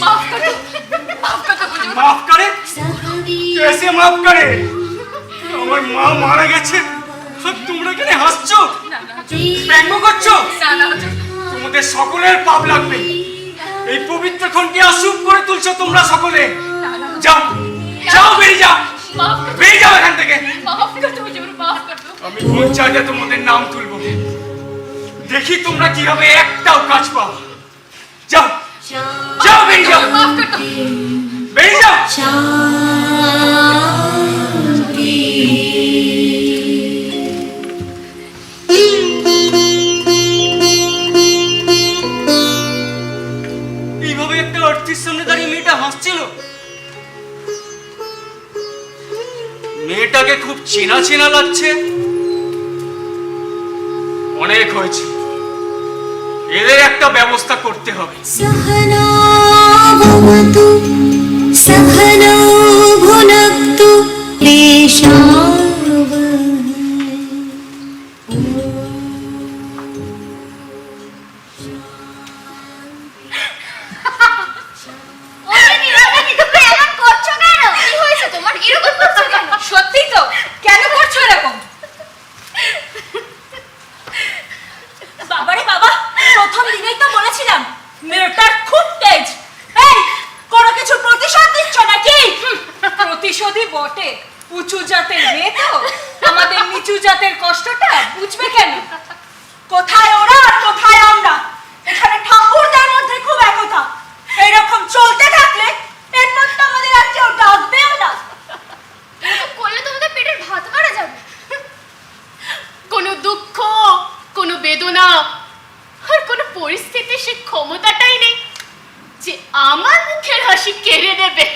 माफ कर दो मुझे। माफ करे? कैसे माफ करे? আমার মা মারা গেছে আর তোমরা এখানে হাসছো, ব্যঙ্গ করছো? তোমাদের সকলের পাপ লাগবে। এই পবিত্র ক্ষণকে অশুভ করে তুলছো তোমরা সকলে। যাও যাও, বেরিয়ে যাও, বেরিয়ে যাও এখান থেকে। আমি পঞ্চায়েতে তোমাদের নাম তুলবো, দেখি তোমরা কিভাবে একটাও কাজ পাও। যাও যাও, বেরিয়ে যাও, বেরিয়ে যাও। এইভাবে একটা অর্থের সামনে দাঁড়িয়ে মেয়েটা হাসছিল। মেয়েটাকে খুব চেনা চেনা লাগছে। অনেক হয়েছে, এদের একটা ব্যবস্থা করতে হবে। सहना भवतु सहनौ भुनक्तु সত্যি তো, কেন করছো এরকম? বাবারে বাবা, প্রথম দিনেই তো বলেছিলাম মেয়েটার খুব তেজ। এই, কোনো কিছু প্রতিশোধ দিচ্ছ নাকি? প্রতিশোধই বটে, উঁচু জাতের মেয়ে তো আমাদের নিচু জাতের কষ্টটা বুঝবে কেন? কোথায় ওরা আর কোথায় আমরা? এখানে ঠাকুরদের মধ্যে খুব একতা। এরকম চলতে থাকলে এরপর তো আমাদের আর কেউ ডাকবেও না। করলে তোমাদের পেটের ভাত মারা যাবে। কোনো দুঃখ, কোনো বেদনা আর কোনো পরিস্থিতি সে ক্ষমতাটাই নেই যে আমার মুখের হাসি কেড়ে নেবে।